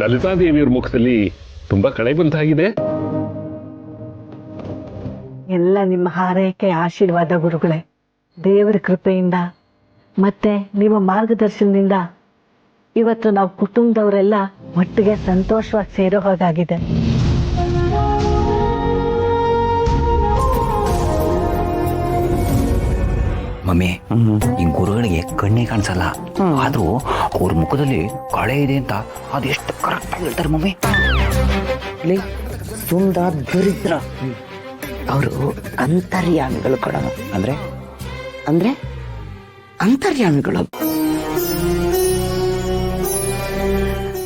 ಲಲಿತಾದೇವಿಯವ್ರ ಮುಖದಲ್ಲಿ ತುಂಬಾ ಕಳೆ ಬಂತಾಗಿದೆ. ಎಲ್ಲ ನಿಮ್ಮ ಹಾರೈಕೆ ಆಶೀರ್ವಾದ ಗುರುಗಳೇ. ದೇವರ ಕೃಪೆಯಿಂದ ಮತ್ತೆ ನಿಮ್ಮ ಮಾರ್ಗದರ್ಶನದಿಂದ ಇವತ್ತು ನಾವು ಕುಟುಂಬದವರೆಲ್ಲ ಒಟ್ಟಿಗೆ ಸಂತೋಷವಾಗಿ ಸೇರೋ ಹಾಗಾಗಿದೆ. ಮಮ್ಮಿ, ಈ ಗುರುಗಳಿಗೆ ಕಣ್ಣೇ ಕಾಣಿಸಲ್ಲ, ಆದ್ರೂ ಅವ್ರ ಮುಖದಲ್ಲಿ ಕಳೆ ಇದೆ ಅಂತ ಅದೆಷ್ಟು ಕರೆಕ್ಟ್ ಆಗಿ ಹೇಳ್ತಾರೆ ಮಮ್ಮಿ. ಸುಂದ ದರಿದ್ರ ಅವರು ಅಂತರ್ಯಾಮಿಗಳು ಕಣ. ಅಂದ್ರೆ ಅಂದ್ರೆ ಅಂತರ್ಯಾಮಿಗಳು.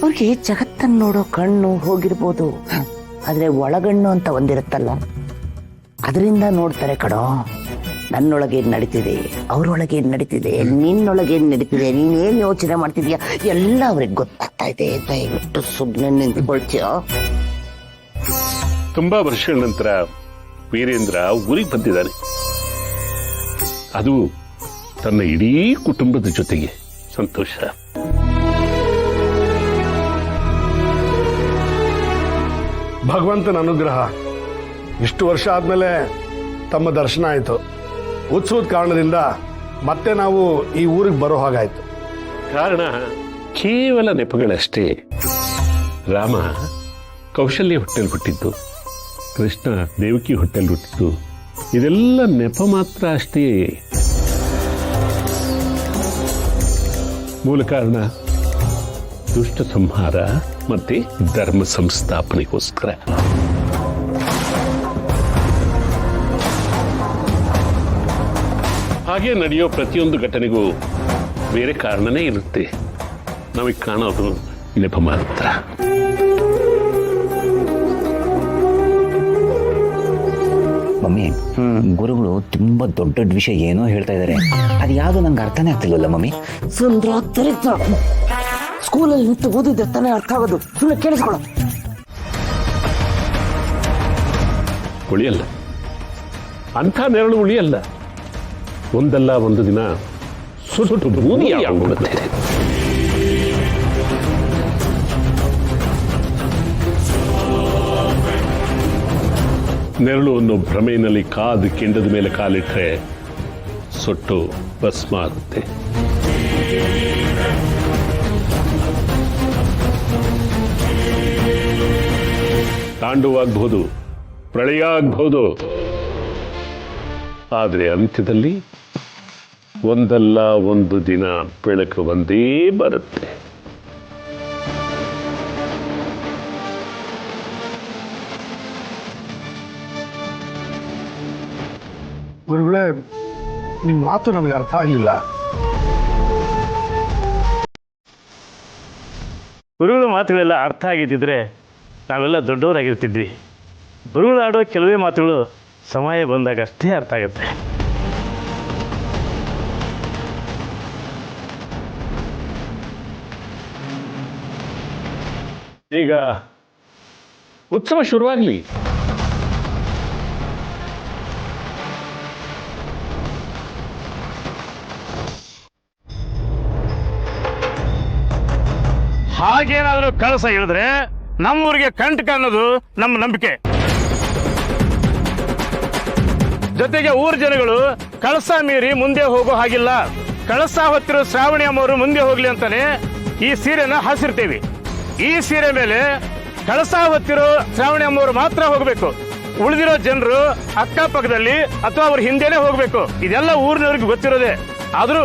ಅವ್ರಿಗೆ ಜಗತ್ತನ್ನು ನೋಡೋ ಕಣ್ಣು ಹೋಗಿರ್ಬೋದು, ಆದ್ರೆ ಒಳಗಣ್ಣು ಅಂತ ಒಂದಿರುತ್ತಲ್ಲ, ಅದರಿಂದ ನೋಡ್ತಾರೆ ಕಣೋ. ನನ್ನೊಳಗೆ ಏನ್ ನಡೀತಿದೆ, ಅವ್ರೊಳಗೆ ಏನ್ ನಡೀತಿದೆ, ನಿನ್ನೊಳಗೆ ಏನ್ ನಡೀತಿದೆ, ನೀನೇನ್ ಯೋಚನೆ ಮಾಡ್ತಿದ್ಯಾ ಎಲ್ಲ ಅವ್ರಿಗೆ ಗೊತ್ತಾಗ್ತಾ ಇದೆ. ದಯವಿಟ್ಟು ಸುಮ್ಮನೆ ನಿಂತ್ಕೊಳ್ತೀಯ. ತುಂಬಾ ವರ್ಷಗಳ ನಂತರ ವೀರೇಂದ್ರ ಊರಿಗೆ ಬಂದಿದ್ದಾನೆ, ಅದು ತನ್ನ ಇಡೀ ಕುಟುಂಬದ ಜೊತೆಗೆ. ಸಂತೋಷ. ಭಗವಂತನ ಅನುಗ್ರಹ. ಇಷ್ಟು ವರ್ಷ ಆದ್ಮೇಲೆ ತಮ್ಮ ದರ್ಶನ ಆಯಿತು. ಉತ್ಸವದ ಕಾರಣದಿಂದ ಮತ್ತೆ ನಾವು ಈ ಊರಿಗೆ ಬರೋ ಹಾಗಾಯ್ತು. ಕಾರಣ ಕೇವಲ ನೆಪಗಳಷ್ಟೇ. ರಾಮ ಕೌಶಲ್ಯ ಹೊಟ್ಟೆಲ್ ಹುಟ್ಟಿದ್ದು, ಕೃಷ್ಣ ದೇವಕಿ ಹೊಟ್ಟೆಲ್ ಹುಟ್ಟಿದ್ದು, ಇದೆಲ್ಲ ನೆಪ ಮಾತ್ರ ಅಷ್ಟೇ. ಮೂಲ ಕಾರಣ ದುಷ್ಟ ಸಂಹಾರ ಮತ್ತೆ ಧರ್ಮ ಸಂಸ್ಥಾಪನೆಗೋಸ್ಕರ. ಹಾಗೆ ನಡೆಯೋ ಪ್ರತಿಯೊಂದು ಘಟನೆಗೂ ಬೇರೆ ಕಾರಣನೇ ಇರುತ್ತೆ. ನಾವೀಗ ಕಾಣೋದು ನೆಪ ಮಾತ್ರ. ಮಮ್ಮಿ, ಗುರುಗಳು ತುಂಬಾ ದೊಡ್ಡ ದೊಡ್ಡ ವಿಷಯ ಏನೋ ಹೇಳ್ತಾ ಇದಾರೆ, ಅದು ಯಾವ್ದು ನಂಗೆ ಅರ್ಥನೇ ಆಗ್ತಿಲ್ವಲ್ಲ ಮಮ್ಮಿ. ಸುಂದ್ರ ದರಿದ್ರ. ಸ್ಕೂಲಲ್ಲಿ ನಿಂತು ಓದಿದ್ರೆ ತಾನೇ ಅರ್ಥ ಆಗೋದು. ಸುಮ್ಮನೆ ಕೇಳಿಸ್ಕೊಳ್ಳೋ. ಉಳಿಯಲ್ಲ, ಅಂಥ ನೆರಳು ಉಳಿಯಲ್ಲ. ಒಂದಲ್ಲ ಒಂದು ದಿನ ಸುಟ್ಟು ಬೂದಿಯಾಗ್ಬಿಡುತ್ತೆ. ನೆರಳು ಅನ್ನೋ ಭ್ರಮೆಯಲ್ಲಿ ಕಾದು ಕೆಂಡದ ಮೇಲೆ ಕಾಲಿಟ್ರೆ ಸುಟ್ಟು ಭಸ್ಮ ಆಗುತ್ತೆ. ತಾಂಡವಾಗಬಹುದು, ಪ್ರಳಯ ಆಗಬಹುದು, ಆದರೆ ಅಂತ್ಯದಲ್ಲಿ ಒಂದಲ್ಲ ಒಂದು ದಿನ ಬೆಳಕು ಬಂದೇ ಬರುತ್ತೆ. ಗುರುಗಳೇ, ನಿಮ್ಮ ಮಾತು ನನಗೆ ಅರ್ಥ ಆಗಲಿಲ್ಲ. ಗುರುಗಳ ಮಾತುಗಳೆಲ್ಲ ಅರ್ಥ ಆಗಿದ್ದಿದ್ರೆ ನಾವೆಲ್ಲ ದೊಡ್ಡವರಾಗಿರ್ತಿದ್ವಿ. ಗುರುಗಳು ಆಡೋ ಕೆಲವೇ ಮಾತುಗಳು ಸಮಯ ಬಂದಾಗ ಅಷ್ಟೇ ಅರ್ಥ ಆಗುತ್ತೆ. ಈಗ ಉತ್ಸವ ಶುರುವಾಗಲಿ. ಹಾಗೇನಾದರೂ ಕಳಸ ಹೇಳಿದ್ರೆ ನಮ್ಮೂರಿಗೆ ಕಂಟಕ ಅನ್ನೋದು ನಮ್ಮ ನಂಬಿಕೆ. ಜೊತೆಗೆ ಊರ್ ಜನಗಳು ಕಳಸ ಮೀರಿ ಮುಂದೆ ಹೋಗೋ ಹಾಗಿಲ್ಲ. ಕಳಸ ಹೊತ್ತಿರೋ ಶ್ರಾವಣಿ ಅಮ್ಮವರು ಮುಂದೆ ಹೋಗ್ಲಿ ಅಂತಾನೆ ಈ ಸೀರೆನ ಹಾಸಿರ್ತೀವಿ. ಈ ಸೀರೆ ಮೇಲೆ ಕಳಸ ಹೊತ್ತಿರೋ ಶ್ರಾವಣಿ ಅಮ್ಮವರು ಮಾತ್ರ ಹೋಗ್ಬೇಕು. ಉಳಿದಿರೋ ಜನರು ಅಕ್ಕಪಕ್ಕದಲ್ಲಿ ಅಥವಾ ಅವ್ರ ಹಿಂದೆನೆ ಹೋಗ್ಬೇಕು. ಇದೆಲ್ಲ ಊರಿನವ್ರಿಗೆ ಗೊತ್ತಿರೋದೆ. ಆದ್ರೂ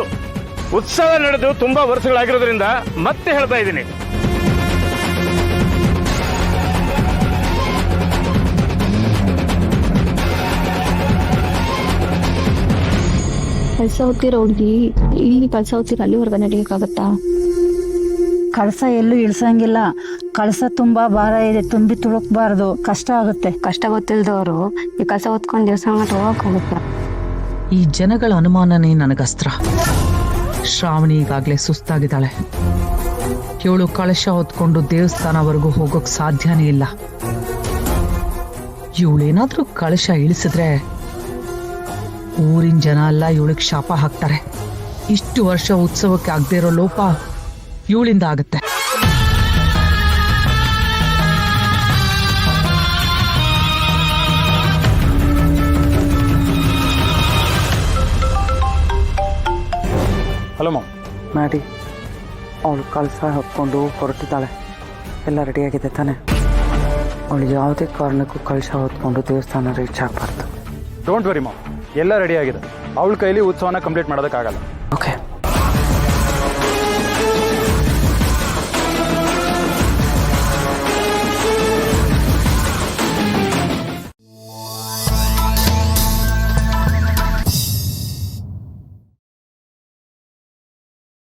ಉತ್ಸವ ನಡೆದು ತುಂಬಾ ವರ್ಷಗಳಾಗಿರೋದ್ರಿಂದ ಮತ್ತೆ ಹೇಳ್ತಾ ಇದ್ದೀನಿ. ಕಳಸ ಹೊತ್ತಿರೋ ಹುಡುಗಿ ಇಲ್ಲಿ ಕಳಸ ಹೊತ್ತಿರ ಅಲ್ಲಿವರೆಗೆ ನಡೆಯಕ್ಕಾಗತ್ತಾ? ಕಳಸ ಎಲ್ಲೂ ಇಳ್ಸಂಗಿಲ್ಲ. ಕಳಸ ತುಂಬಾ ಭಾರ ಇದೆ, ತುಂಬಿ ತುಳುಕ್ಬಾರ್ದು, ಕಷ್ಟ ಆಗುತ್ತೆ. ಕಷ್ಟ ಗೊತ್ತಿಲ್ದವರು ಈ ಕಳಸ ಹೊತ್ಕೊಂಡು ದೇವಸ್ಥಾನ ಹೋಗಕ್ ಹೋಗುತ್ತ. ಈ ಜನಗಳ ಅನುಮಾನನೇ ನನಗಸ್ತ್ರ. ಶ್ರಾವಣಿ ಈಗಾಗ್ಲೇ ಸುಸ್ತಾಗಿದ್ದಾಳೆ. ಇವಳು ಕಳಶ ಹೊತ್ಕೊಂಡು ದೇವಸ್ಥಾನವರೆಗೂ ಹೋಗೋಕ್ ಸಾಧ್ಯನೇ ಇಲ್ಲ. ಇವಳೇನಾದ್ರೂ ಕಳಶ ಇಳಿಸಿದ್ರೆ ಊರಿನ ಜನ ಎಲ್ಲ ಇವಳಿಗೆ ಶಾಪ ಹಾಕ್ತಾರೆ. ಇಷ್ಟು ವರ್ಷ ಉತ್ಸವಕ್ಕೆ ಆಗದೆ ಇರೋ ಲೋಪ ಇವಳಿಂದ ಆಗುತ್ತೆ. Hello ma'am. ಮಾಡಿ ಅವಳು ಕಳಸ ಹೊತ್ಕೊಂಡು ಹೊರಟಿದ್ದಾಳೆ. ಎಲ್ಲ ರೆಡಿಯಾಗಿದೆ ತಾನೆ? ಅವಳು ಯಾವುದೇ ಕಾರಣಕ್ಕೂ ಕಳಶ ಹೊತ್ಕೊಂಡು ದೇವಸ್ಥಾನ ರೀಚ್ ಆಗಬಾರ್ದು. ಡೋಂಟ್ ವರಿ ಮಾಮ್, ಎಲ್ಲ ರೆಡಿ ಆಗಿದೆ. ಅವಳ ಕೈಲಿ ಉತ್ಸವನ ಕಂಪ್ಲೀಟ್ ಮಾಡೋದಕ್ಕಾಗಲ್ಲ. ಓಕೆ.